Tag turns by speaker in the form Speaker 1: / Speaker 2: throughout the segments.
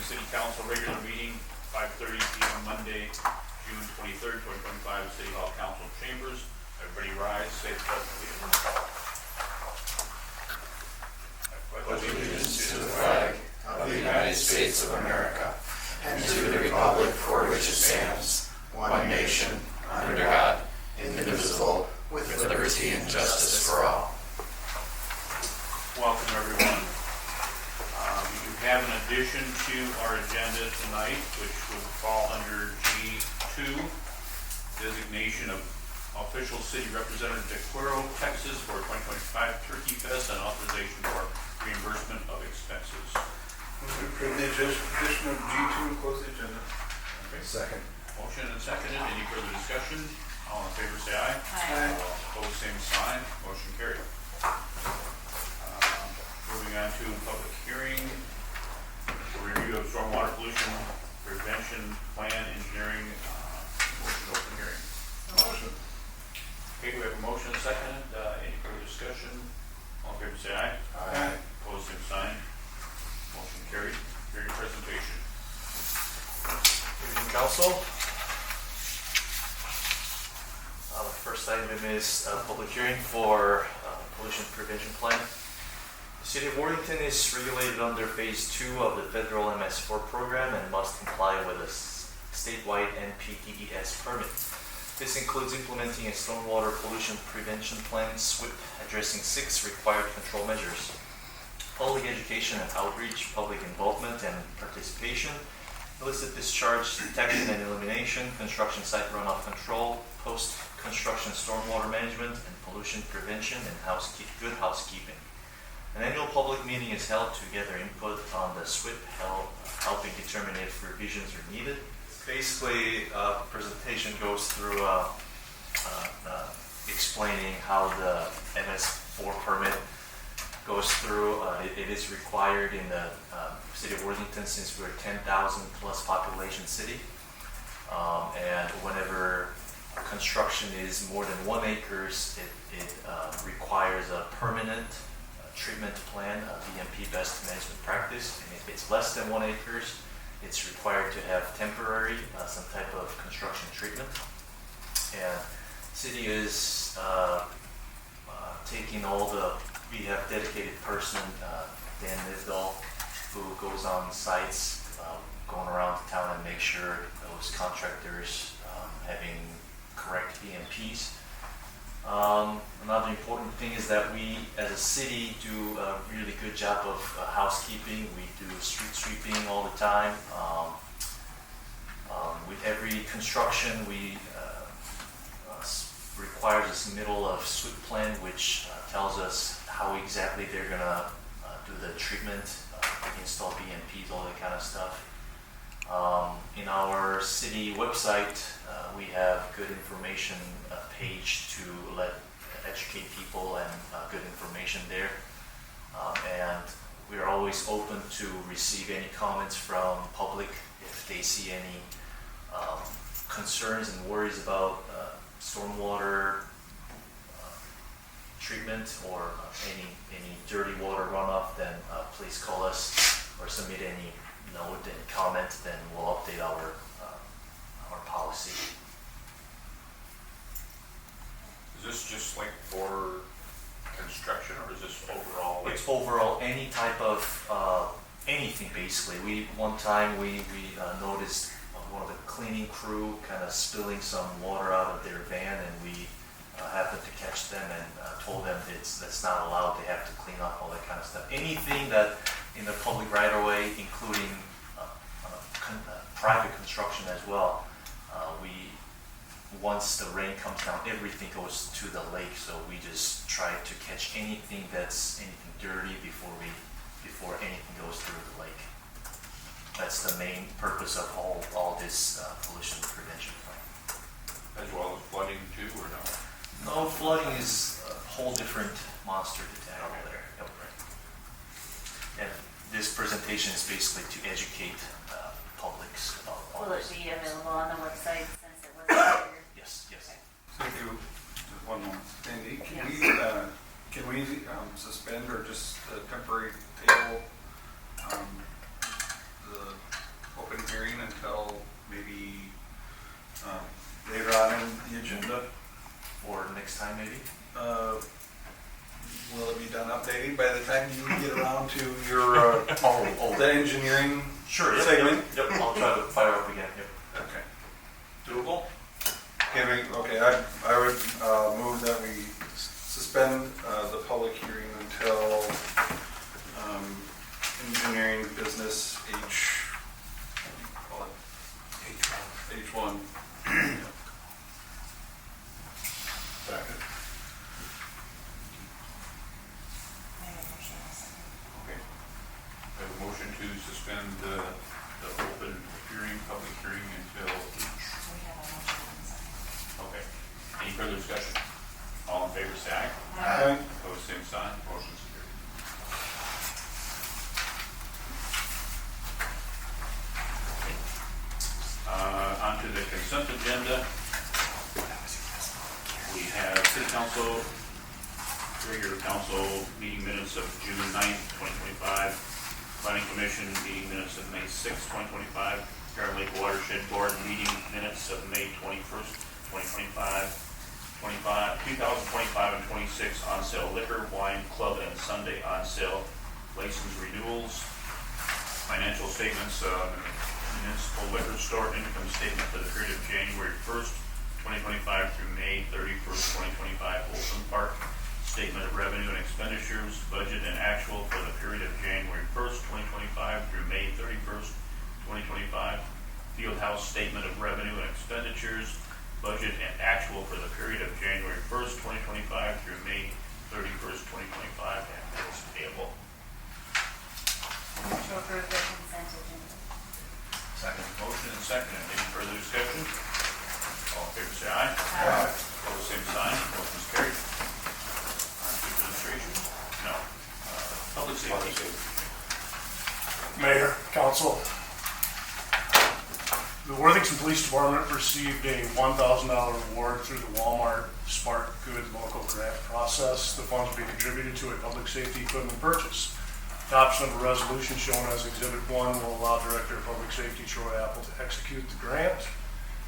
Speaker 1: City Council regular meeting, 5:30 p.m. Monday, June 23rd, 2025, City Hall Council Chambers. Everybody rise, say the pledge of allegiance.
Speaker 2: Pledge allegiance to the flag of the United States of America and to the republic for which it stands, one nation, under God, indivisible, with liberty and justice for all.
Speaker 1: Welcome, everyone. We do have an addition to our agenda tonight, which would fall under G2, designation of official city representative to Cuero, Texas for 2025 Turkey Fest and authorization for reimbursement of expenses.
Speaker 3: Move to approve the addition of G2 and close the agenda.
Speaker 1: Okay.
Speaker 4: Second.
Speaker 1: Motion and seconded. Any further discussion? All in favor say aye.
Speaker 3: Aye.
Speaker 1: Opposed, same sign. Motion carried. Moving on to public hearing. Review of stormwater pollution prevention plan engineering. Motion to open hearing.
Speaker 3: Motion.
Speaker 1: Okay, we have a motion and a second. Any further discussion? All in favor say aye.
Speaker 3: Aye.
Speaker 1: Opposed, same sign. Motion carried. Hear your presentation.
Speaker 5: Good evening, Council. The first item is a public hearing for pollution prevention plan. The City of Worthington is regulated under Phase 2 of the federal MS4 program and must comply with a statewide NPDES permit. This includes implementing a stormwater pollution prevention plan, SWIP, addressing 6 required control measures: public education and outreach, public involvement and participation, illicit discharge detection and elimination, construction site runoff control, post-construction stormwater management, and pollution prevention and good housekeeping. An annual public meeting is held to gather input on the SWIP, helping determine if revisions are needed. Basically, presentation goes through explaining how the MS4 permit goes through. It is required in the City of Worthington since we're a 10,000 plus population city. And whenever construction is more than 1 acre, it requires a permanent treatment plan, a BMP best management practice. And if it's less than 1 acre, it's required to have temporary, some type of construction treatment. And city is taking all we have dedicated person, Dan Nivdahl, who goes on sites, going around the town and make sure those contractors having correct BMPs. Another important thing is that we, as a city, do a really good job of housekeeping. We do street sweeping all the time. With every construction, we requires a submittal of SWIP plan, which tells us how exactly they're gonna do the treatment, install BMPs, all that kind of stuff. In our city website, we have good information page to educate people and good information there. And we are always open to receive any comments from public if they see any concerns and worries about stormwater treatment or any dirty water runoff, then please call us or submit any note and comment, then we'll update our policy.
Speaker 1: Is this just like for construction, or is this overall?
Speaker 5: It's overall any type of anything basically. One time we noticed one of the cleaning crew kind of spilling some water out of their van, and we happened to catch them and told them that's not allowed. They have to clean up all that kind of stuff. Anything that in the public right of way, including private construction as well. Once the rain comes down, everything goes to the lake. So we just try to catch anything that's anything dirty before anything goes through the lake. That's the main purpose of all this pollution prevention plan.
Speaker 1: As well as flooding too, or no?
Speaker 5: No, flooding is a whole different monster to tackle there. Yep. And this presentation is basically to educate publics about all
Speaker 6: Will it
Speaker 5: this.
Speaker 6: be available on the website since it wasn't here?
Speaker 5: Yes, yes.
Speaker 3: Thank you. Just one moment. Sandy, can we suspend or just temporary table the the agenda.
Speaker 5: for next time maybe.
Speaker 3: Will it be done updating by the time you get around to your, the engineering
Speaker 5: Sure. Yep,
Speaker 3: segment?
Speaker 5: Yep, I'll try to fire up again, yep.
Speaker 3: Okay.
Speaker 1: Doable?
Speaker 3: Okay, I would move that we suspend the public hearing until engineering business H1.
Speaker 2: Second.
Speaker 1: Okay. I have a motion to suspend the open hearing, public hearing until okay. Any further discussion? All in favor, say aye.
Speaker 3: Aye.
Speaker 1: Opposed, same sign. Motion's carried. On to the consent agenda. We have city council, regular council meeting minutes of June 9th, 2025. Planning commission meeting minutes of May 6th, 2025. Karen Lake Watershed Board meeting minutes of May 21st, 2025 and 26 on sale liquor, wine, club, and Sunday on sale license renewals. Financial statements, municipal liquor store income statement for the period of January 1st, 2025 through May 31st, 2025, Olson Park. Statement of revenue and expenditures, budget and actual for the period of January 1st, 2025 through May 31st, 2025. Fieldhouse statement of revenue and expenditures, budget and actual for the period of January 1st, 2025 through May 31st, 2025, and bills payable.
Speaker 6: Move to approve the consent agenda.
Speaker 1: Second. Motion and second. Any further discussion? All in favor, say aye.
Speaker 6: Aye.
Speaker 1: Opposed, same sign. Motion's carried. On to administration? No. Public safety.
Speaker 4: Mayor, council. The Worthington Police Department received a $1,000 reward through the Walmart Smart Good Local Grant process. The funds will be contributed to a public safety equipment purchase. Adoption of a resolution shown as Exhibit 1 will allow Director of Public Safety Troy Apple to execute the grant.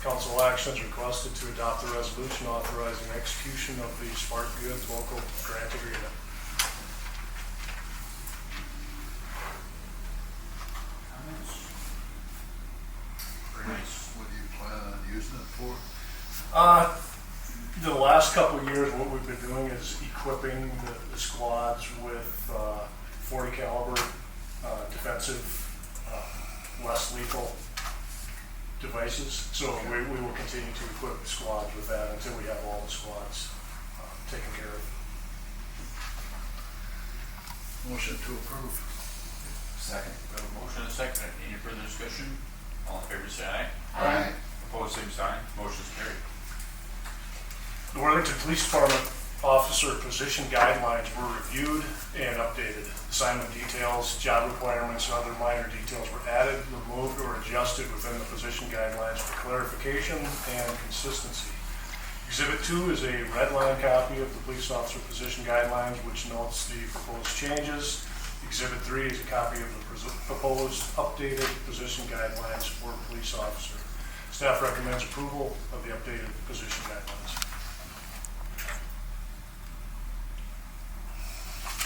Speaker 4: Council action is requested to adopt the resolution authorizing execution of the Smart Good Local Grant Agreement.
Speaker 1: Comments? Very nice.
Speaker 2: What do you plan on using it for?
Speaker 4: The last couple of years, what we've been doing is equipping the squads with 40 caliber defensive, less lethal devices. So we will continue to equip squads with that until we have all the squads taken care of.
Speaker 2: Motion to approve. Second.
Speaker 1: We have a motion and a second. Any further discussion? All in favor, say aye.
Speaker 2: Aye.
Speaker 1: Opposed, same sign. Motion's carried.
Speaker 4: The Worthington Police Department officer position guidelines were reviewed and updated. Assignment details, job requirements, and other minor details were added, removed, or adjusted within the position guidelines for clarification and consistency. Exhibit 2 is a red line copy of the police officer position guidelines, which notes the proposed changes. Exhibit 3 is a copy of the proposed updated position guidelines for police officer. Staff recommends approval of the updated position guidelines.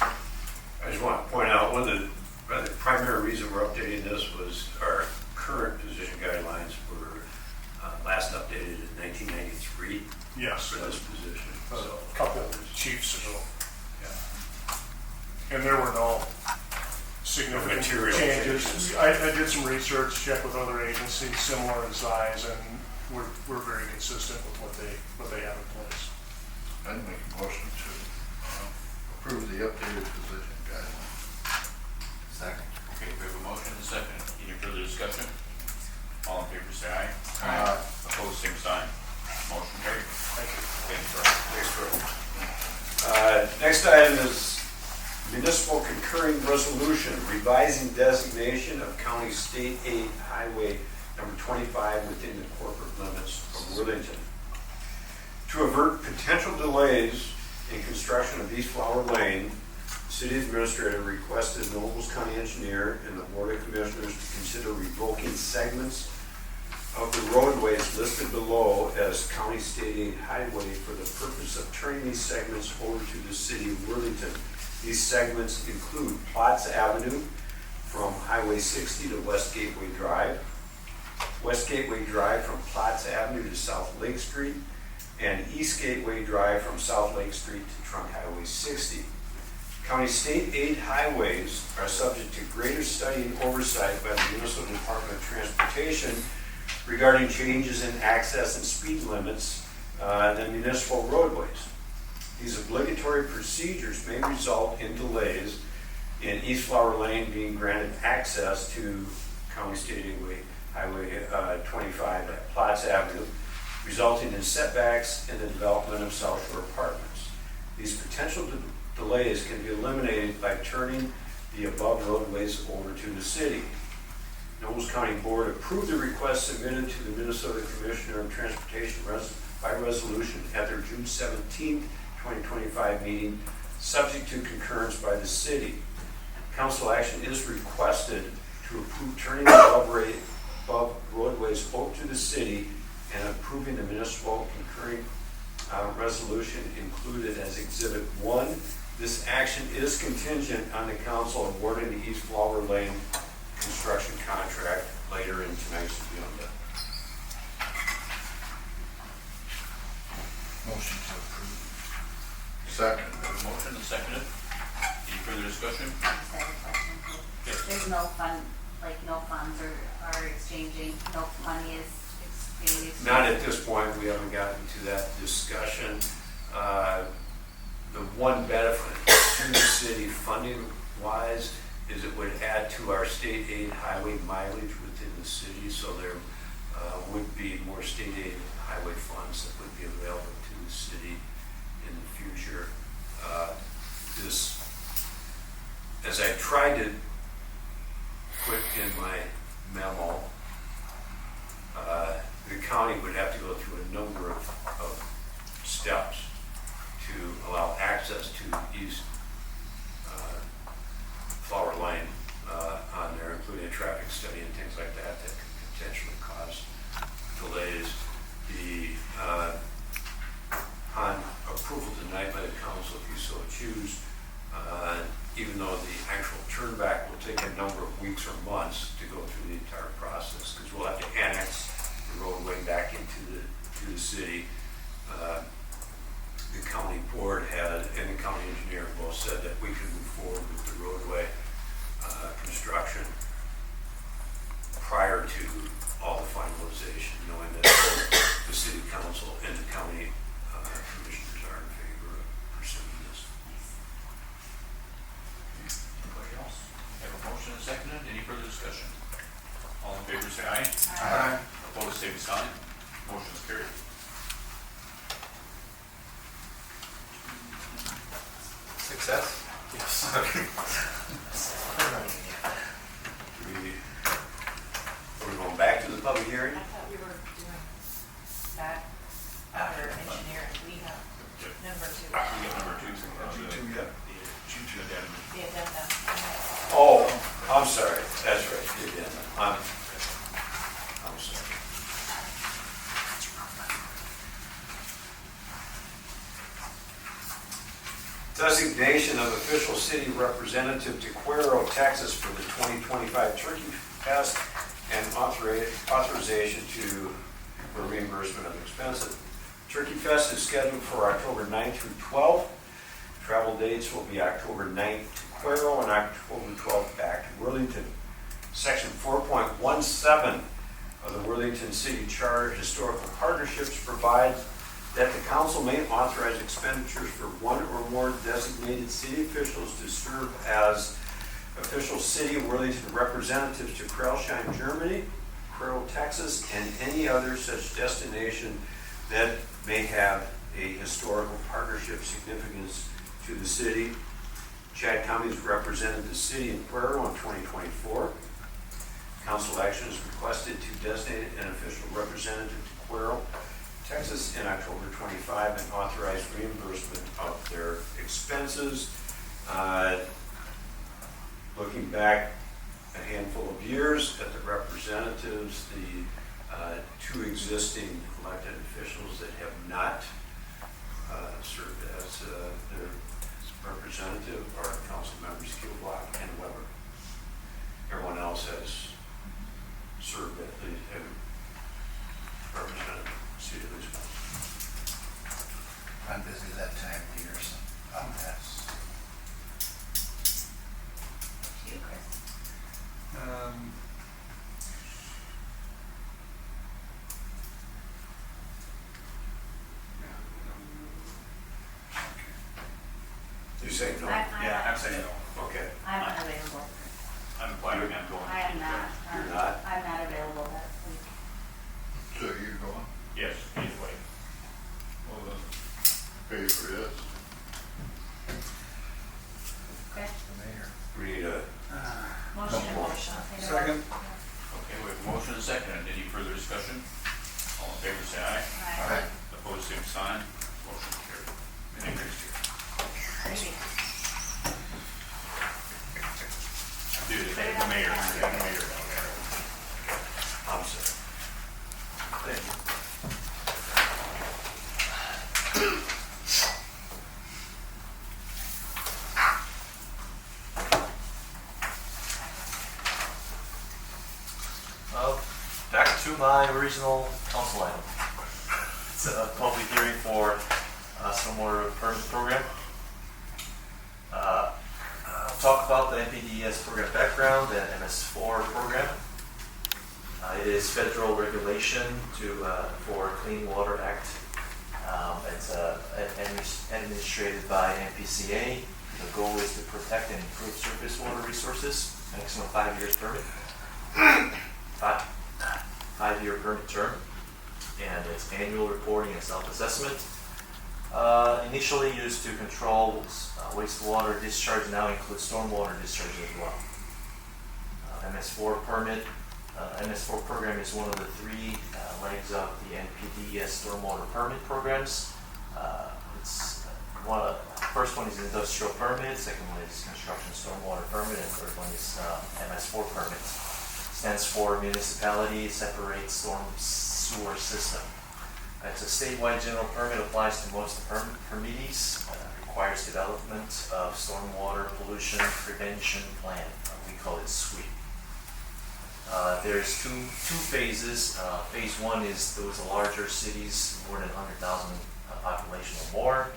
Speaker 7: I just want to point out, one of the primary reason we're updating this was our current position guidelines were last updated in 1993
Speaker 4: Yes.
Speaker 7: for this position.
Speaker 4: A
Speaker 7: So,
Speaker 4: couple chiefs ago.
Speaker 7: yeah.
Speaker 4: And there were no significant
Speaker 7: Material
Speaker 4: changes.
Speaker 7: changes.
Speaker 4: I did some research, checked with other agencies similar in size, and we're very consistent with what they have in place.
Speaker 2: I'd make a motion to approve the updated position guidelines. Second.
Speaker 1: Okay, we have a motion and a second. Any further discussion? All in favor, say aye.
Speaker 2: Aye.
Speaker 1: Opposed, same sign. Motion carried.
Speaker 4: Thank you.
Speaker 1: Thanks, Brian.
Speaker 7: Thanks, Brooke. Next item is municipal concurring resolution revising designation of county state aid highway number 25 within the corporate limits of Worthington. To avert potential delays in construction of East Flower Lane, the city administrator requested Nobles County engineer and the board of commissioners to consider revoking segments of the roadways listed below as county state aid highway for the purpose of turning these segments over to the city of Worthington. These segments include Platts Avenue from Highway 60 to West Gateway Drive, West Gateway Drive from Platts Avenue to South Lake Street, and East Gateway Drive from South Lake Street to Trunk Highway 60. County state aid highways are subject to greater study and oversight by the Minnesota Department of Transportation regarding changes in access and speed limits than municipal roadways. These obligatory procedures may result in delays in East Flower Lane being granted access to County State Highway 25 at Platts Avenue, resulting in setbacks in the development of South Shore Apartments. These potential delays can be eliminated by turning the above roadways over to the city. Nobles County Board approved the request submitted to the Minnesota Commissioner of Transportation by resolution at their June 17, 2025 meeting, subject to concurrence by the city. Council action is requested to approve turning the above roadways over to the city and approving the municipal concurring resolution included as Exhibit 1. This action is contingent on the council awarding the East Flower Lane construction contract later in tonight's agenda.
Speaker 2: Motion to approve. Second.
Speaker 1: We have a motion and seconded. Any further discussion?
Speaker 6: I just have a question.
Speaker 1: Yes.
Speaker 6: There's no fund, like no funds are exchanging, no money is being exchanged?
Speaker 7: Not at this point, we haven't gotten to that discussion. The one benefit to the city funding wise is it would add to our state aid highway mileage within the city, so there would be more state aid highway funds that would be available to the city in the future. As I tried to put in my memo, the county would have to go through a number of steps to allow access to East Flower Lane on there, including a traffic study and things like that that could potentially cause delays. On approval tonight by the council, if you so choose, even though the actual turnback will take a number of weeks or months to go through the entire process, because we'll have to annex the roadway back into the city. The county board and the county engineer both said that we could move forward with the roadway construction prior to all the finalization, knowing that both the city council and the county commissioners are in favor of pursuing this.
Speaker 1: Anybody else? We have a motion and seconded. Any further discussion? All in favor say aye.
Speaker 2: Aye.
Speaker 1: Opposed, same sign. Motion is carried.
Speaker 3: Success?
Speaker 5: Yes.
Speaker 7: Are we going back to the public hearing?
Speaker 8: I thought we were doing that under engineering. We have number two,
Speaker 1: We get number two.
Speaker 3: G2, yeah.
Speaker 1: Addendum.
Speaker 8: the addendum.
Speaker 7: Oh, I'm sorry. That's right. You did. I'm sorry. Designation of official city representative to Cuero, Texas for the 2025 Turkey Fest and authorization for reimbursement of expenses. Turkey Fest is scheduled for October 9th through 12th. Travel dates will be October 9th to Cuero and October 12th back to Worthington. Section 4.17 of the Worthington City Charter Historical Partnerships provides that the council may authorize expenditures for one or more designated city officials to serve as official city of Worthington representatives to Kreilsheim, Germany, Cuero, Texas, and any other such destination that may have a historical partnership significance to the city. Chad Cummings represented the city in Cuero in 2024. Council action is requested to designate an official representative to Cuero, Texas in October 25 and authorize reimbursement of their expenses. Looking back a handful of years at the representatives, the two existing elected officials that have not served as their representative are council members Kilblock and Weber. Everyone else has served at least and represented the city of Lisbon.
Speaker 2: I'm busy that time, Peterson. I'll pass.
Speaker 6: You, Chris.
Speaker 7: You say no?
Speaker 1: I'm saying no.
Speaker 7: Okay.
Speaker 6: I'm unavailable.
Speaker 1: I'm planning on going.
Speaker 6: I am not.
Speaker 7: You're not?
Speaker 6: I'm not available that week.
Speaker 2: So you're going?
Speaker 1: Yes, either way.
Speaker 2: Well, then, pay for this.
Speaker 6: Okay.
Speaker 2: The mayor.
Speaker 7: We need a
Speaker 6: Motion.
Speaker 3: Second.
Speaker 1: Okay, we have a motion and a second. Any further discussion? All in favor, say aye.
Speaker 6: Aye.
Speaker 1: Opposed, same sign. Motion carried. Any next year?
Speaker 6: Maybe.
Speaker 1: Dude, the mayor down there.
Speaker 7: I'm sorry.
Speaker 1: Thank you.
Speaker 5: Back to my original council item. It's a public hearing for stormwater permit program. I'll talk about the NPDES program background and MS4 program. It is federal regulation for Clean Water Act. It's administrated by NPCA. The goal is to protect and improve surface water resources. Maximum 5 years permit. 5-year permit term, and it's annual reporting and self-assessment. Initially used to control wastewater discharge, now includes stormwater discharge as well. MS4 permit. MS4 program is one of the three legs of the NPDES stormwater permit programs. First one is industrial permit, second one is construction stormwater permit, and third one is MS4 permit. Stands for Municipality Separate Storm Sewer System. It's a statewide general permit, applies to most permittees, requires development of stormwater pollution prevention plan. We call it SWEEP. There's two phases. Phase one is those larger cities, more than 100,000 population or more.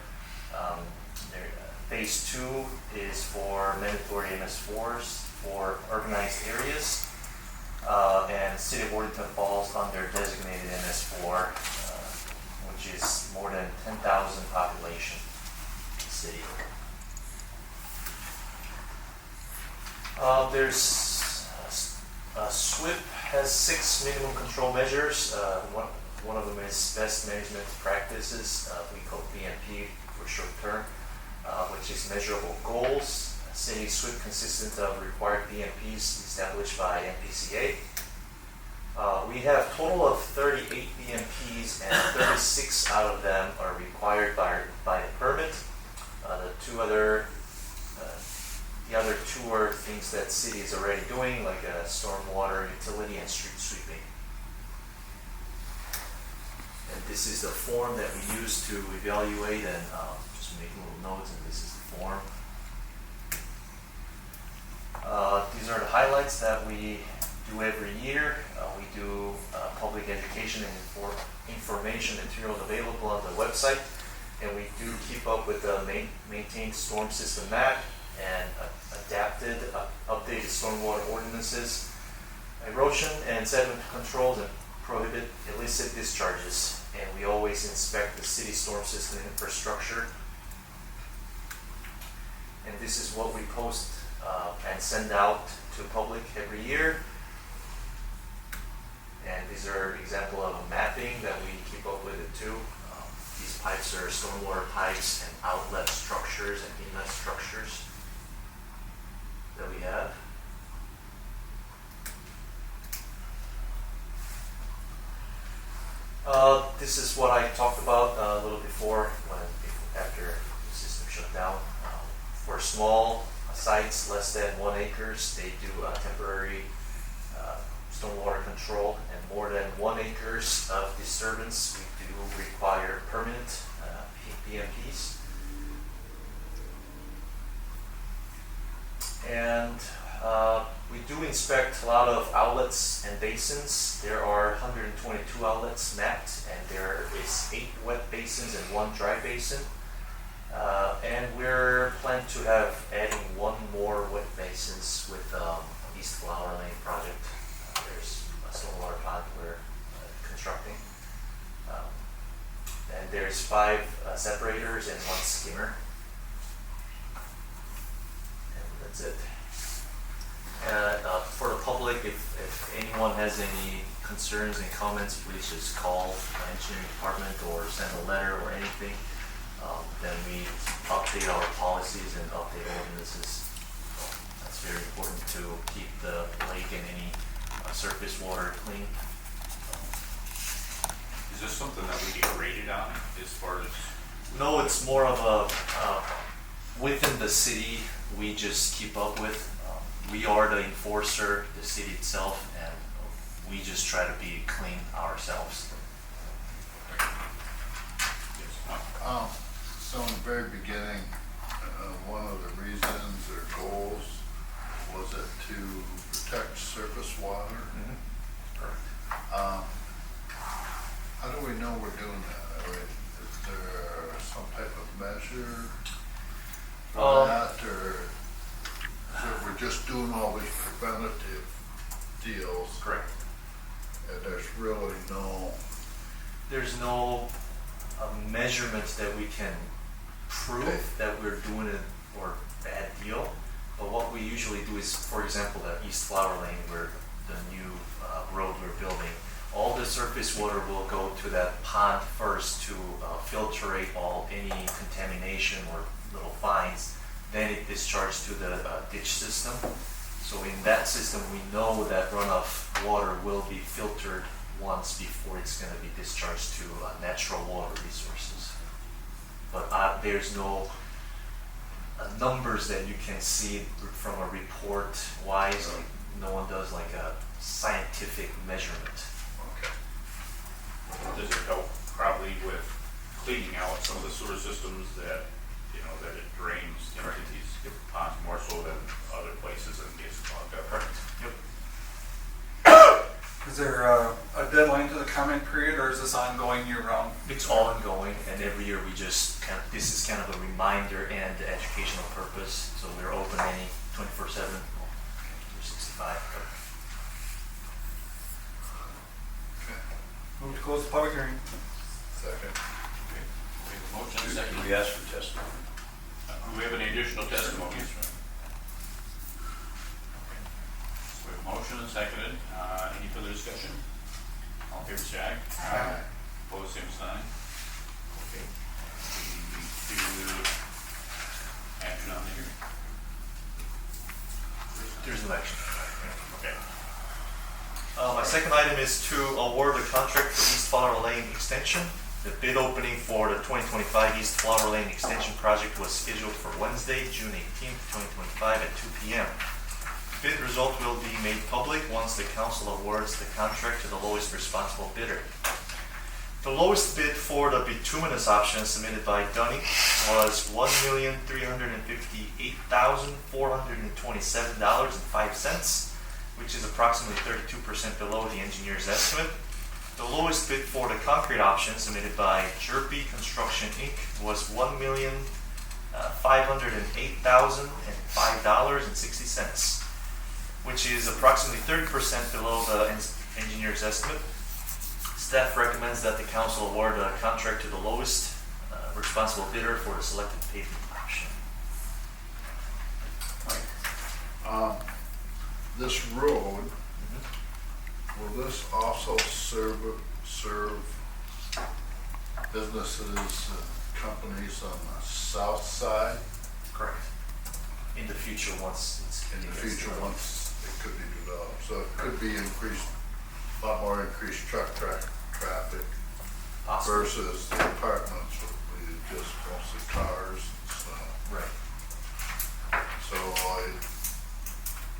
Speaker 5: Phase two is for mandatory MS4s for urbanized areas. And City of Worthington falls under designated MS4, which is more than 10,000 population city. SWIP has 6 minimum control measures. One of them is best management practices. We call BMP for short term, which is measurable goals. City SWIP consistent of required BMPs established by NPCA. We have total of 38 BMPs, and 36 out of them are required by the permit. The other two are things that city is already doing, like stormwater, utility, and street sweeping. And this is the form that we use to evaluate and just make little notes, and this is the form. These are the highlights that we do every year. We do public education and information materials available on the website, and we do keep up with the maintained storm system map and updated stormwater ordinances, erosion and sediment controls, and prohibit illicit discharges. And we always inspect the city storm system infrastructure. And this is what we post and send out to public every year. And these are example of a mapping that we keep up with it too. These pipes are stormwater pipes and outlet structures and inlet structures that we have. This is what I talked about a little before, after the system shut down. For small sites, less than 1 acre, they do temporary stormwater control, and more than 1 acres of disturbance, we do require permanent PMPs. And we do inspect a lot of outlets and basins. There are 122 outlets mapped, and there is 8 wet basins and 1 dry basin. And we're planning to have adding 1 more wet basins with East Flower Lane project. There's a stormwater pond we're constructing. And there's 5 separators and 1 skimmer. And that's it. For the public, if anyone has any concerns and comments, please just call the engineering department or send a letter or anything. Then we update our policies and update ordinances. That's very important to keep the lake and any surface water clean.
Speaker 1: Is this something that we get rated on as far as?
Speaker 5: No, it's more of a, within the city, we just keep up with. We are the enforcer, the city itself, and we just try to be clean ourselves.
Speaker 9: So in the very beginning, one of the reasons or goals was it to protect surface water?
Speaker 5: Correct.
Speaker 9: How do we know we're doing that? Is there some type of measure for that, or is it we're just doing all these preventative deals?
Speaker 5: Correct.
Speaker 9: And there's really no,
Speaker 5: There's no measurements that we can prove
Speaker 9: Okay.
Speaker 5: that we're doing it or bad deal. But what we usually do is, for example, the East Flower Lane, where the new road we're building, all the surface water will go to that pond first to filtrate any contamination or little fines. Then it discharges to the ditch system. So in that system, we know that runoff water will be filtered once before it's going to be discharged to natural water resources. But there's no numbers that you can see from a report wise. Like, no one does like a scientific measurement.
Speaker 9: okay.
Speaker 1: Does it help probably with cleaning out some of the sewer systems that, that it drains into these ponds more so than other places and gets clogged up?
Speaker 5: Correct. Yep.
Speaker 3: Is there a deadline to the comment period, or is this ongoing year-round?
Speaker 5: It's ongoing, and every year we just this is kind of a reminder and educational purpose. So we're open any 24/7, 365.
Speaker 9: Okay.
Speaker 3: Move to close the public hearing.
Speaker 9: Second.
Speaker 1: Okay. We have a motion and a
Speaker 7: Do
Speaker 1: second.
Speaker 7: we ask for testimony?
Speaker 1: Do we have any additional testimonies? So we have a motion and seconded. Any further discussion? All in favor, say aye.
Speaker 9: Aye.
Speaker 1: Opposed, same sign. Okay. We need to action on the hearing.
Speaker 5: There's an action.
Speaker 1: Okay.
Speaker 5: My second item is to award the contract for East Flower Lane Extension. The bid opening for the 2025 East Flower Lane Extension project was scheduled for Wednesday, June 18th, 2025 at 2 p.m. Bid result will be made public once the council awards the contract to the lowest responsible bidder. The lowest bid for the bituminous option submitted by Dunning was $1,358,427.05, which is approximately 32% below the engineer's estimate. The lowest bid for the concrete option submitted by Jerpy Construction Inc. was $1,508,005.60, which is approximately 30% below the engineer's estimate. Staff recommends that the council award the contract to the lowest responsible bidder for the selected pavement option.
Speaker 9: This road, will this also serve businesses and companies on the south side?
Speaker 5: Correct. In the future, once it's
Speaker 9: In the future, once it could be developed, so it could be increased, a lot more increased truck traffic
Speaker 5: possible.
Speaker 9: versus the apartments would be just mostly cars and stuff.
Speaker 5: Right.
Speaker 9: So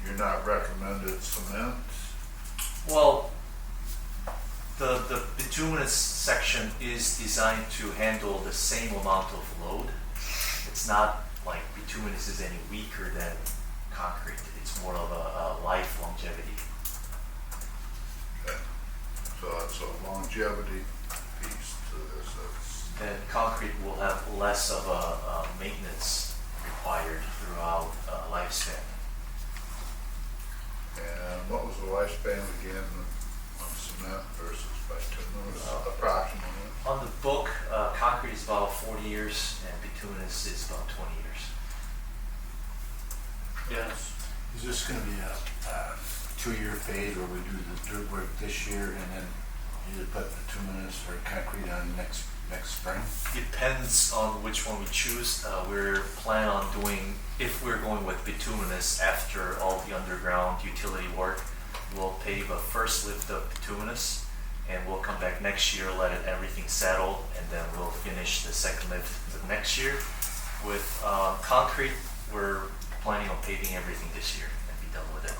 Speaker 9: you're not recommended cement?
Speaker 5: Well, the bituminous section is designed to handle the same amount of load. It's not like bituminous is any weaker than concrete. It's more of a life longevity.
Speaker 9: Okay. So it's a longevity piece to this.
Speaker 5: Then concrete will have less of a maintenance required throughout lifespan.
Speaker 9: And what was the lifespan again on cement versus bituminous, approximately?
Speaker 5: On the book, concrete is about 40 years and bituminous is about 20 years.
Speaker 1: Yes.
Speaker 10: Is this gonna be a 2-year phase where we do the dirt work this year and then either put bituminous or concrete on next spring?
Speaker 5: Depends on which one we choose. We're planning on doing, if we're going with bituminous after all the underground utility work, we'll pave a first lift of bituminous and we'll come back next year, let everything settle, and then we'll finish the second lift the next year. With concrete, we're planning on paving everything this year and be done with it.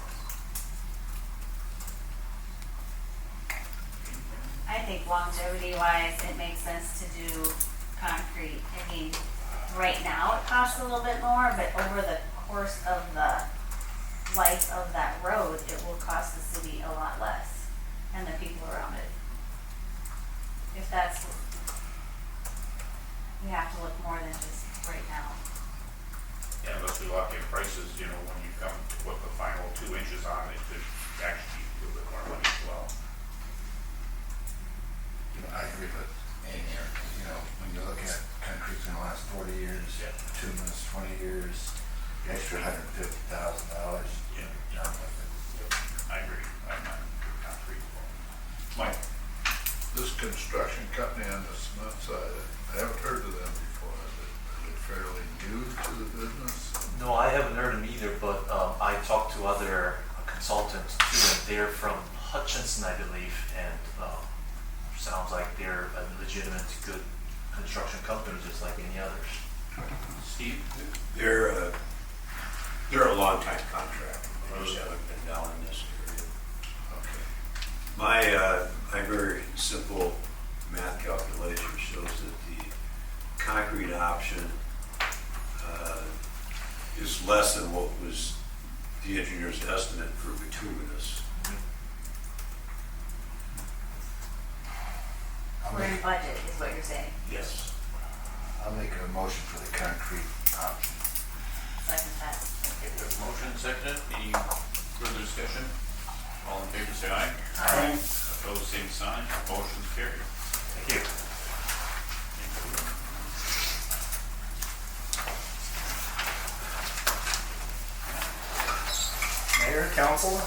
Speaker 6: I think longevity wise, it makes sense to do concrete. I mean, right now it costs a little bit more, but over the course of the life of that road, it will cost the city a lot less and the people around it. If that's, we have to look more than just right now.
Speaker 1: Yeah, unless we lock in prices, you know, when you come to put the final 2 inches on, it could actually be a little bit more money as well.
Speaker 10: I agree with Amy here, 'cause, you know, when you look at concrete in the last 40 years,
Speaker 1: Yeah.
Speaker 10: bituminous 20 years, the extra $150,000,
Speaker 1: Yeah.
Speaker 10: done with it.
Speaker 1: I agree. I'm not for concrete. Mike?
Speaker 9: This construction company on the cement side, I haven't heard of them before. Is it fairly new to the business?
Speaker 5: No, I haven't heard them either, but I talked to other consultants too, and they're from Hutchinson, I believe, and sounds like they're a legitimate, good construction company, just like any others.
Speaker 1: Steve?
Speaker 7: They're a long-time contractor. They just haven't been down in this area.
Speaker 9: Okay.
Speaker 7: My very simple math calculation shows that the concrete option is less than what was the engineer's estimate for bituminous.
Speaker 6: We're in budget, is what you're saying.
Speaker 7: Yes.
Speaker 10: I'll make a motion for the concrete option.
Speaker 6: Second that.
Speaker 1: Okay, we have a motion, second. Any further discussion? All in favor, say aye.
Speaker 6: Aye.
Speaker 1: Opposed, same sign. Motion's carried.
Speaker 5: Thank you.
Speaker 11: Mayor, Council,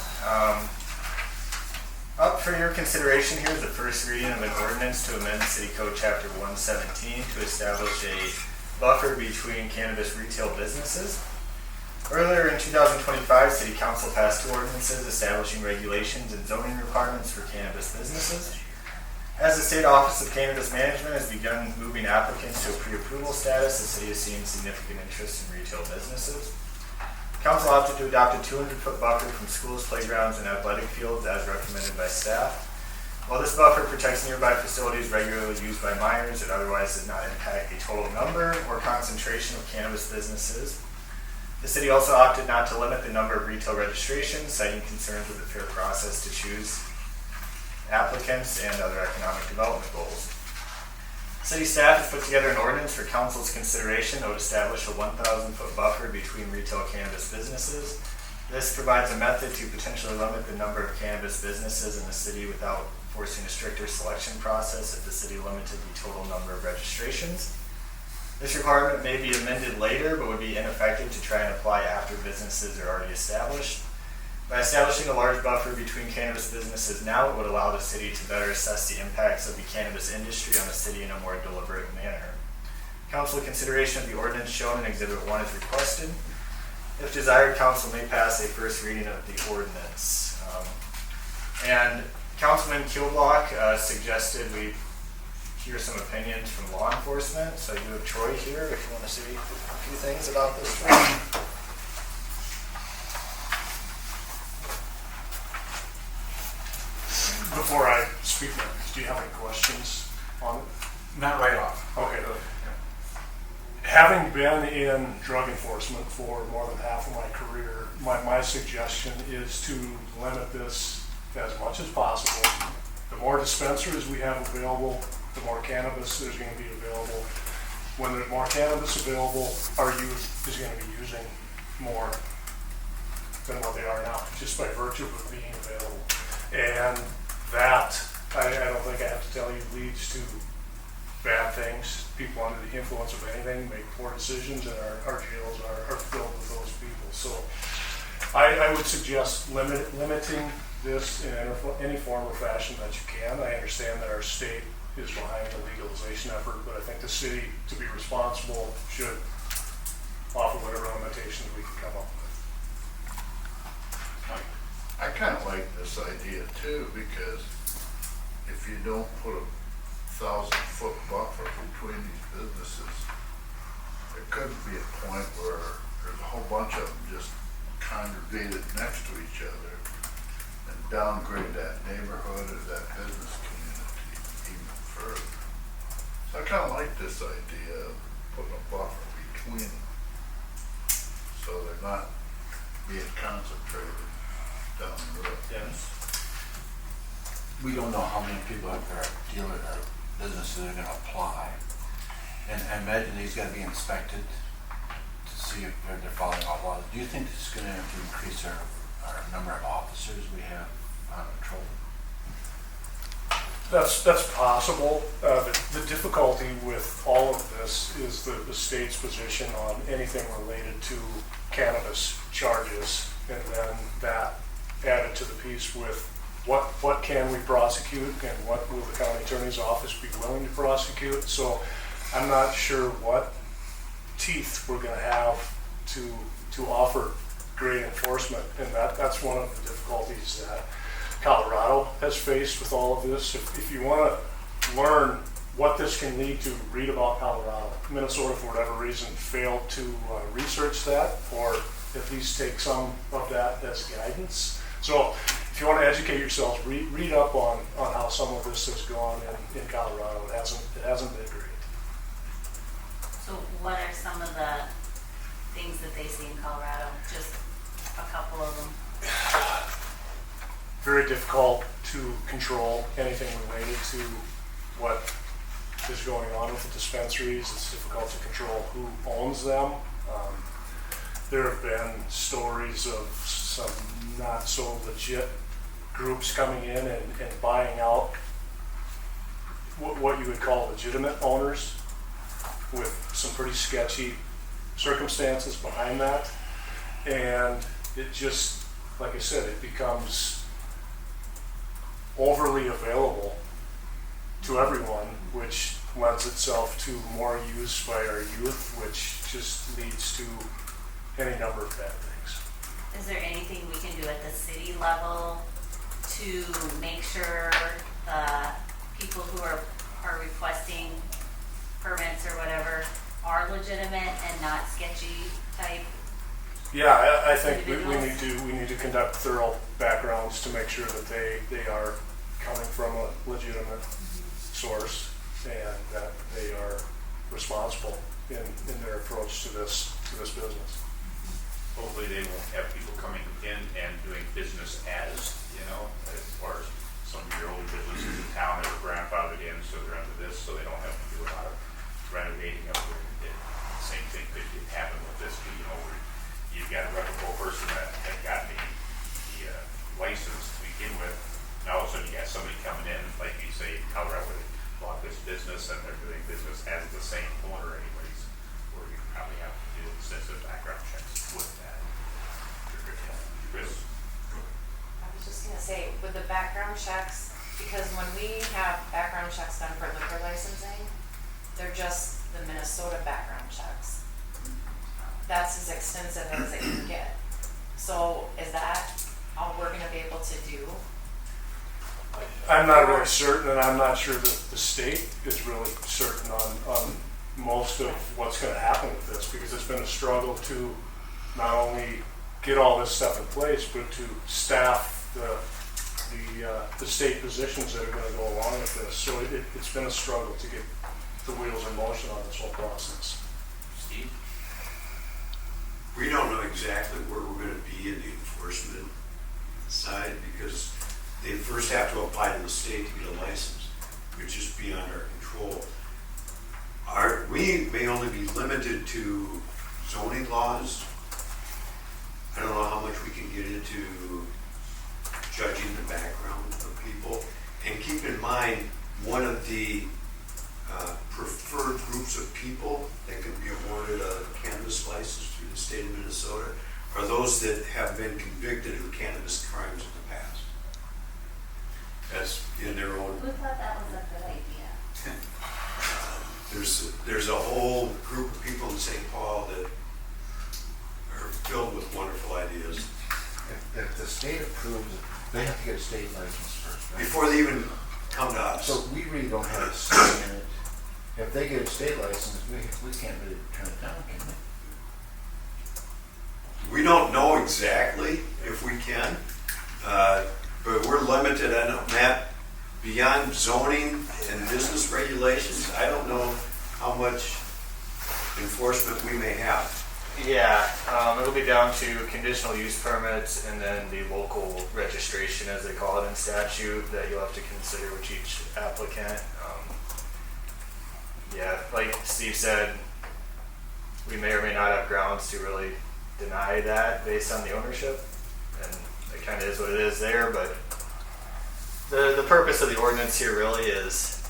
Speaker 11: up for your consideration here is the first reading of an ordinance to amend City Code Chapter 117 to establish a buffer between cannabis retail businesses. Earlier in 2025, City Council passed 2 ordinances establishing regulations and zoning requirements for cannabis businesses. As the State Office of Cannabis Management has begun moving applicants to a pre-approval status, the city has seen significant interest in retail businesses. Council opted to adopt a 200-foot buffer from schools, playgrounds, and athletic fields as recommended by staff. While this buffer protects nearby facilities regularly used by minors, it otherwise does not impact the total number or concentration of cannabis businesses. The city also opted not to limit the number of retail registrations, citing concerns with the fair process to choose applicants and other economic development goals. City staff has put together an ordinance for council's consideration that would establish a 1,000-foot buffer between retail cannabis businesses. This provides a method to potentially limit the number of cannabis businesses in the city without forcing a stricter selection process if the city limited the total number of registrations. This requirement may be amended later, but would be ineffective to try and apply after businesses are already established. By establishing a large buffer between cannabis businesses now, it would allow the city to better assess the impacts of the cannabis industry on the city in a more deliberate manner. Council consideration of the ordinance shown in Exhibit 1 is requested. If desired, council may pass a first reading of the ordinance. And Councilman Kilblock suggested we hear some opinions from law enforcement. So I do have Troy here if you want to say a few things about this.
Speaker 4: Having been in drug enforcement for more than half of my career, my suggestion is to limit this as much as possible. The more dispensaries we have available, the more cannabis there's going to be available. When there's more cannabis available, our youth is going to be using more than what they are now, just by virtue of it being available. And that, I don't think I have to tell you, leads to bad things. People under the influence of anything make poor decisions, and our jails are filled with those people. So I would suggest limiting this in any form or fashion that you can. I understand that our state is behind the legalization effort, but I think the city, to be responsible, should offer whatever limitations we can come up with.
Speaker 9: I kind of like this idea too, because if you don't put a 1,000-foot buffer between these businesses, there could be a point where there's a whole bunch of them just congregated next to each other and downgrade that neighborhood or that business community even further. So I kind of like this idea of putting a buffer between them, so they're not being concentrated down the road.
Speaker 1: Dennis?
Speaker 10: We don't know how many people are dealer or businesses are gonna apply. And I imagine these gotta be inspected to see if they're following all laws. Do you think this is gonna have to increase our number of officers we have on patrol?
Speaker 4: That's possible. The difficulty with all of this is the state's position on anything related to cannabis charges, and then that added to the piece with what can we prosecute and what will the county attorney's office be willing to prosecute. So I'm not sure what teeth we're going to have to offer great enforcement, and that's one of the difficulties that Colorado has faced with all of this. If you want to learn what this can lead to, read about Colorado. Minnesota, for whatever reason, failed to research that, or at least take some of that as guidance. So if you want to educate yourselves, read up on how some of this has gone in Colorado. It hasn't been great.
Speaker 6: So what are some of the things that they see in Colorado? Just a couple of them.
Speaker 4: Very difficult to control anything related to what is going on with the dispensaries. It's difficult to control who owns them. There have been stories of some not so legit groups coming in and buying out what you would call legitimate owners, with some pretty sketchy circumstances behind that. And it just, like I said, it becomes overly available to everyone, which lends itself to more use by our youth, which just leads to any number of bad things.
Speaker 6: Is there anything we can do at the city level to make sure the people who are requesting permits or whatever are legitimate and not sketchy type?
Speaker 4: Yeah, I think we need to conduct thorough backgrounds to make sure that they are coming from a legitimate source and that they are responsible in their approach to this business.
Speaker 1: Hopefully they won't have people coming in and doing business as far as some of your older businesses in town that are grandfathered in, so they're under this, so they don't have to do a lot of renovating of it. The same thing could happen with this, where you've got a reputable person that had gotten the license to begin with. Now all of a sudden you got somebody coming in, like you say, Colorado, where they bought this business and they're doing business as the same owner anyways, where you probably have to do extensive background checks with that. Chris?
Speaker 8: I was just gonna say, with the background checks, because when we have background checks done for liquor licensing, they're just the Minnesota background checks. That's as extensive as it can get. So is that all we're gonna be able to do?
Speaker 4: I'm not really certain, and I'm not sure that the state is really certain on most of what's going to happen with this, because it's been a struggle to not only get all this stuff in place, but to staff the state positions that are going to go along with this. So it's been a struggle to get the wheels in motion on this whole process.
Speaker 1: Steve?
Speaker 7: We don't know exactly where we're gonna be in the enforcement side, because they first have to apply to the state to get a license, which is beyond our control. We may only be limited to zoning laws. I don't know how much we can get into judging the background of people. And keep in mind, one of the preferred groups of people that can be awarded a cannabis license through the state of Minnesota are those that have been convicted of cannabis crimes in the past. That's in their own.
Speaker 6: Who thought that was a good idea?
Speaker 7: There's a whole group of people in St. Paul that are filled with wonderful ideas.
Speaker 10: If the state approves it, they have to get a state license first, right?
Speaker 7: Before they even come to us.
Speaker 10: So we really don't have a say in it. If they get a state license, we can't really turn it down, can we?
Speaker 7: We don't know exactly if we can, but we're limited on that. Beyond zoning and business regulations, I don't know how much enforcement we may have.
Speaker 11: Yeah, it'll be down to conditional use permits and then the local registration, as they call it in statute, that you'll have to consider with each applicant. Yeah, like Steve said, we may or may not have grounds to really deny that based on the ownership, and it kind of is what it is there, but the purpose of the ordinance here really is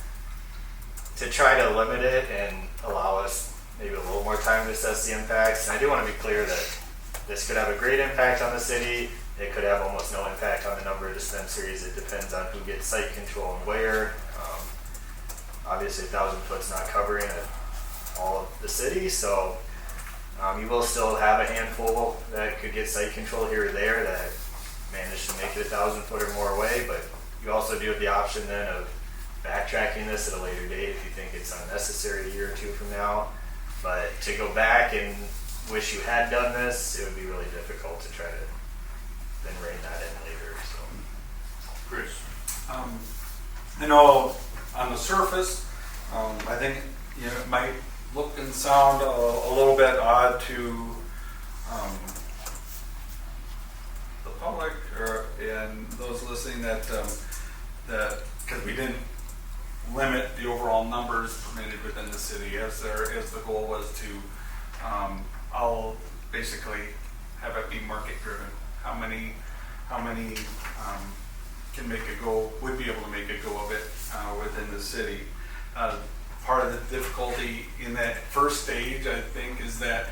Speaker 11: to try to limit it and allow us maybe a little more time to assess the impacts. And I do want to be clear that this could have a great impact on the city. It could have almost no impact on the number of dispensaries. It depends on who gets site control and where. Obviously, 1,000 foot's not covering all of the city, so you will still have a handful that could get site control here or there that manage to make it 1,000 foot or more away, but you also do have the option then of backtracking this at a later date if you think it's unnecessary a year or two from now. But to go back and wish you had done this, it would be really difficult to try to then rein that in later, so.
Speaker 1: Chris?
Speaker 3: You know, on the surface, I think, you know, it might look and sound a little bit odd to the public and those listening that because we didn't limit the overall numbers permitted within the city, as the goal was to, I'll basically have it be market driven. How many can make a go, would be able to make a go of it within the city. Part of the difficulty in that first stage, I think, is that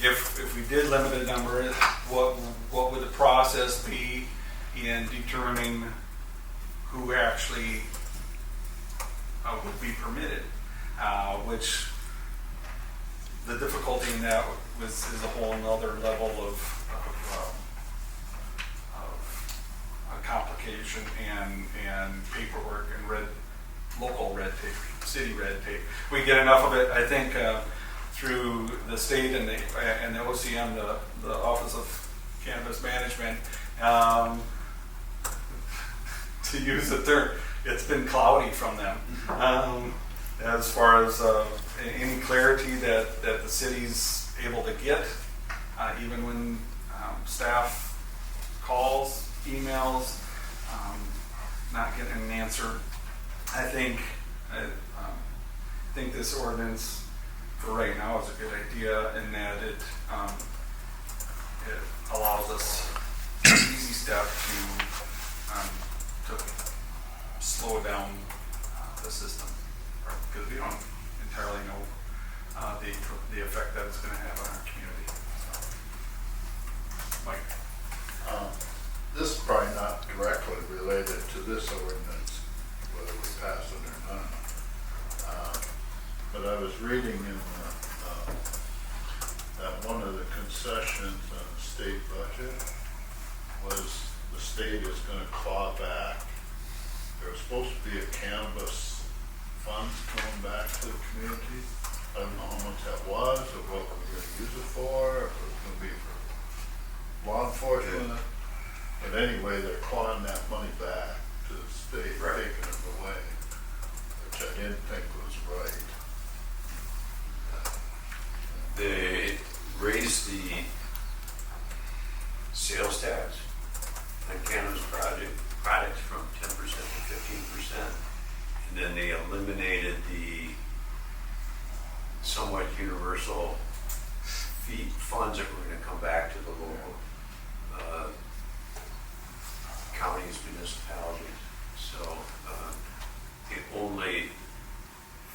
Speaker 3: if we did limit a number, what would the process be in determining who actually would be permitted? Which the difficulty in that is a whole nother level of complication and paperwork and local red tape, city red tape. We get enough of it, I think, through the state and the OCM, the Office of Cannabis Management. To use the term, it's been cloudy from them. As far as any clarity that the city's able to get, even when staff calls, emails, not getting an answer. I think this ordinance for right now is a good idea in that it allows us an easy step to slow down the system, because we don't entirely know the effect that it's going to have on our community. So, Mike.
Speaker 9: This is probably not directly related to this ordinance, whether we pass it or not. But I was reading in that one of the concessions on the state budget was the state is going to claw back. There was supposed to be a cannabis fund coming back to the community. I don't know how much that was, or what we were going to use it for, if it was going to be for law enforcement. But anyway, they're clawing that money back to the state,
Speaker 7: Right.
Speaker 9: taking it away, which I didn't think was right.
Speaker 7: The somewhat universal funds that were gonna come back to the local counties, municipalities. So the only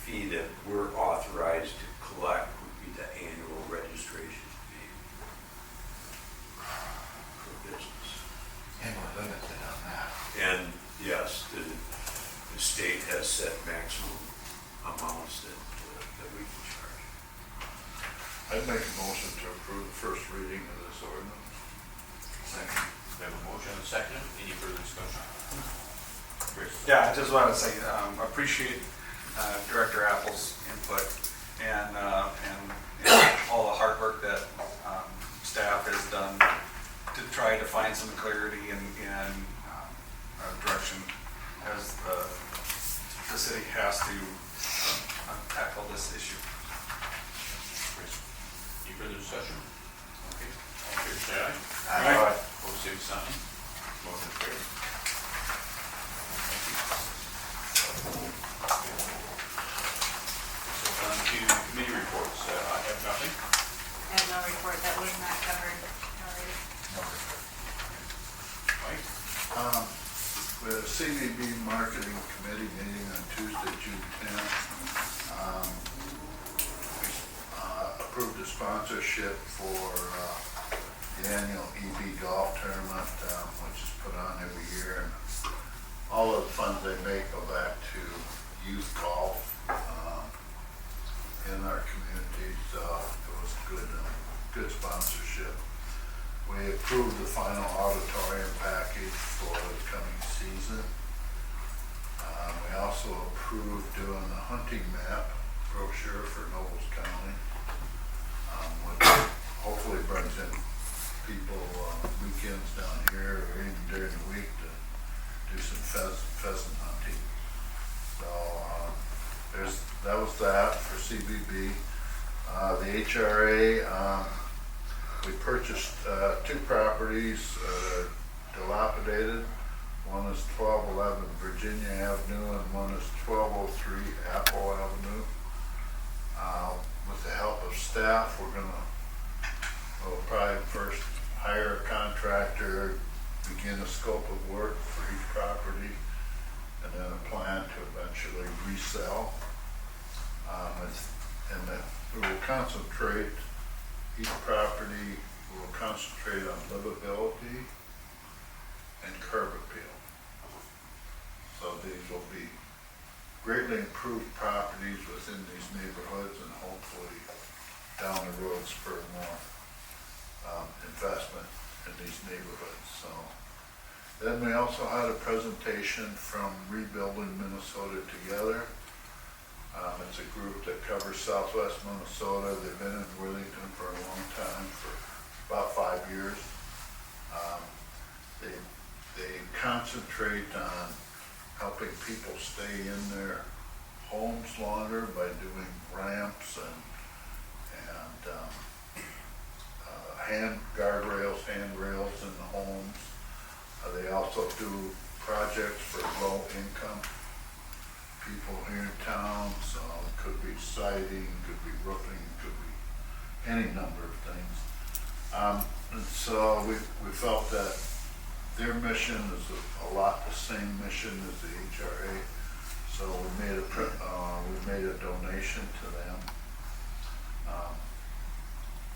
Speaker 7: fee that we're authorized to collect would be the annual registration fee for business.
Speaker 10: And we're limited on that.
Speaker 7: And yes, the state has set maximum amounts that we can charge.
Speaker 9: I'd make a motion to approve the first reading of this ordinance.
Speaker 1: Second. We have a motion and a second. Any further discussion? Chris?
Speaker 3: Yeah, I just want to say, appreciate Director Apple's input and all the hard work that staff has done to try to find some clarity and direction as the city has to tackle this issue.
Speaker 1: Chris? Any further discussion? Okay. All in favor, say aye.
Speaker 3: Aye.
Speaker 1: Opposed, same sign. Motion carried. Thank you. So on to committee reports. I have nothing.
Speaker 6: I have no report that was not covered already.
Speaker 1: Mike?
Speaker 9: We had a CVB marketing committee meeting on Tuesday, June 10th. We approved a sponsorship for the annual EB golf tournament, which is put on every year. And all of the funds they make go back to youth golf in our community. So it was good sponsorship. We approved the final auditorium package for the coming season. We also approved doing the hunting map brochure for Nobles County, which hopefully brings in people weekends down here or even during the week to do some pheasant hunting. So that was that for CBB. The HRA, we purchased two properties, dilapidated. One is 1211 Virginia Avenue and one is 1203 Apple Avenue. With the help of staff, we'll probably first hire a contractor, begin a scope of work for each property, and then a plan to eventually resell. We will concentrate, each property will concentrate on livability and curb appeal. So these will be greatly improved properties within these neighborhoods and hopefully down the road spur more investment in these neighborhoods. So then we also had a presentation from Rebuilding Minnesota Together. It's a group that covers southwest Minnesota. They've been in Worthington for a long time, for about 5 years. They concentrate on helping people stay in their homes longer by doing ramps and hand guardrails, handrails in the homes. They also do projects for low income people here in town, so it could be siding, could be roofing, could be any number of things. And so we felt that their mission is a lot the same mission as the HRA, so we made a donation to them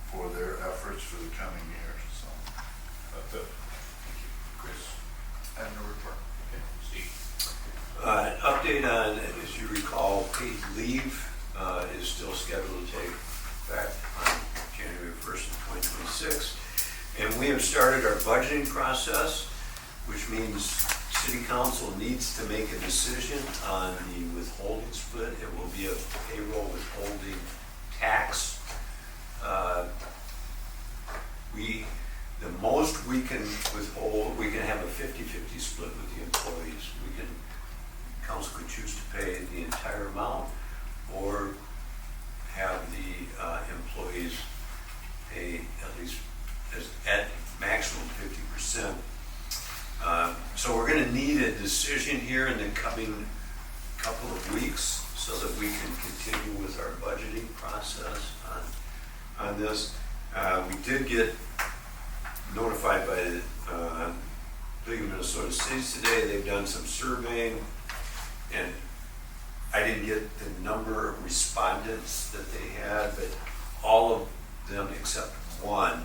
Speaker 9: for their efforts for the coming years. So that's it.
Speaker 1: Thank you. Chris?
Speaker 3: And a report.
Speaker 1: Okay. Steve?
Speaker 7: An update on, as you recall, paid leave is still scheduled to take effect on January 1st of 2026. And we have started our budgeting process, which means City Council needs to make a decision on the withholding split. It will be a payroll withholding tax. The most we can withhold, we can have a 50-50 split with the employees. Council could choose to pay the entire amount or have the employees pay at least at maximum 50%. So we're going to need a decision here in the coming couple of weeks so that we can continue with our budgeting process. on this. We did get notified by the League of Minnesota Cities today. They've done some surveying, and I didn't get the number of respondents that they had, but all of them except one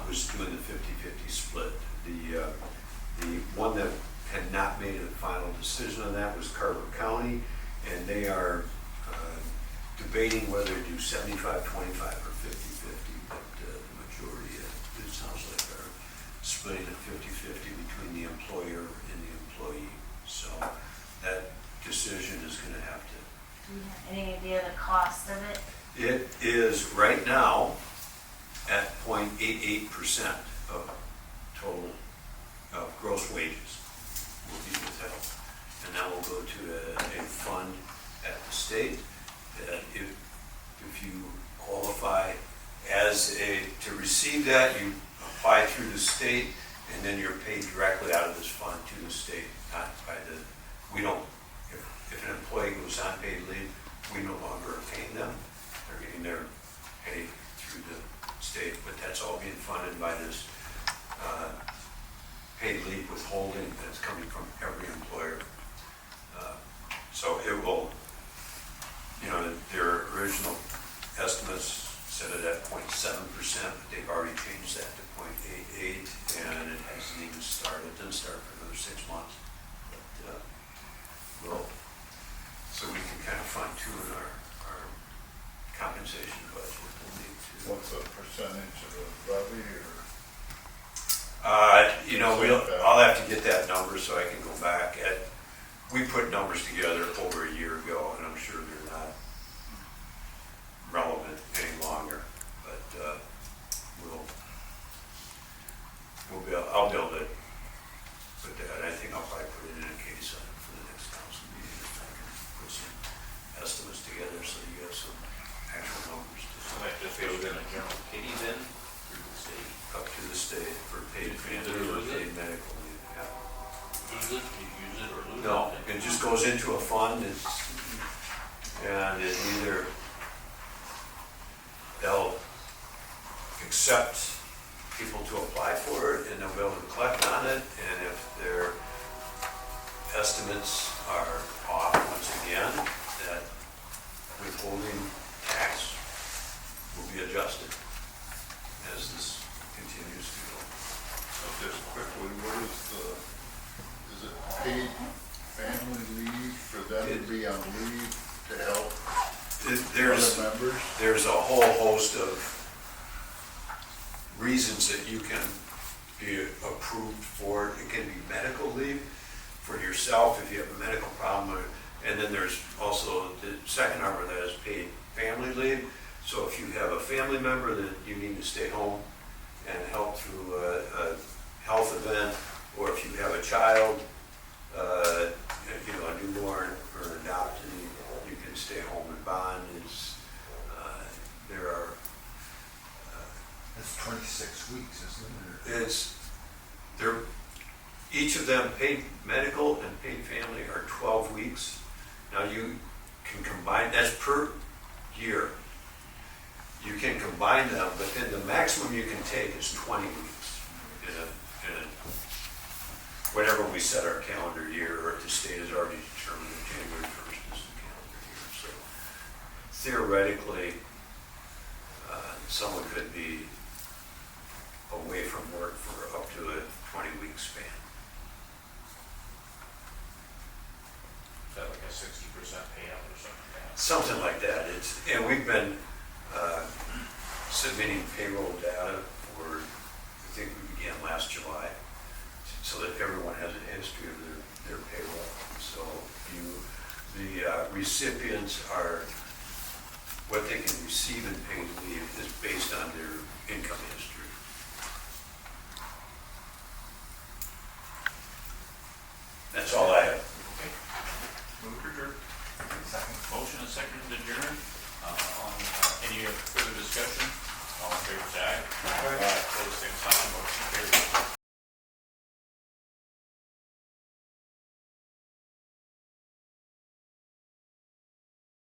Speaker 7: was doing the 50-50 split. The one that had not made a final decision on that was Carver County, and they are debating whether to do 75-25 or 50-50, but the majority, it sounds like, are splitting it 50-50 between the employer and the employee. So that decision is going to have to.
Speaker 6: Do you have any idea the cost of it?
Speaker 7: It is right now at 0.88% of total gross wages will be withheld. And that will go to a fund at the state that if you qualify to receive that, you apply through the state, and then you're paid directly out of this fund to the state, not by we don't, if an employee goes on paid leave, we no longer are paying them. They're getting their pay through the state, but that's all being funded by this paid leave withholding that's coming from every employer. So it will, their original estimates set it at 0.7%, but they've already changed that to 0.88, and it hasn't even started. It didn't start for another 6 months. But so we can kind of fine tune our compensation budget. We'll need to.
Speaker 9: What's the percentage of the levy or?
Speaker 7: I'll have to get that number so I can go back. We put numbers together over a year ago, and I'm sure they're not relevant any longer. But I'll be able to put that. I think I'll probably put it in a case for the next council meeting if I can put some estimates together so you have some actual numbers.
Speaker 1: So that just goes in a general kitty then through the state?
Speaker 7: Up to the state for paid family or paid medical leave. Yeah.
Speaker 1: Lose it, you use it or lose it?
Speaker 7: No, it just goes into a fund, and it either, they'll accept people to apply for it, and they'll be able to collect on it, and if their estimates are off once again, that withholding tax will be adjusted as this continues to go.
Speaker 9: Just quickly, what is it paid family leave for them to be on leave to help other members?
Speaker 7: There's a whole host of reasons that you can be approved for. It can be medical leave for yourself if you have a medical problem, and then there's also the second arm of that is paid family leave. So if you have a family member that you need to stay home and help through a health event, or if you have a child, a newborn or an adoptee, you can stay home and bond. There are.
Speaker 10: It's 26 weeks, isn't it?
Speaker 7: Each of them, paid medical and paid family, are 12 weeks. Now you can combine, that's per year. You can combine them, but then the maximum you can take is 20 weeks in whatever we set our calendar year, or if the state has already determined that January 1st is the calendar year. So theoretically, someone could be away from work for up to a 20-week span.
Speaker 1: Is that like a 60% payout or something like that?
Speaker 7: Something like that. And we've been submitting payroll data for, I think we began last July, so that everyone has a history of their payroll. So the recipients are, what they can receive in paid leave is based on their income history. That's all I have.
Speaker 1: Okay. Move to adjourn.
Speaker 11: Second.
Speaker 1: Motion and second to adjourn.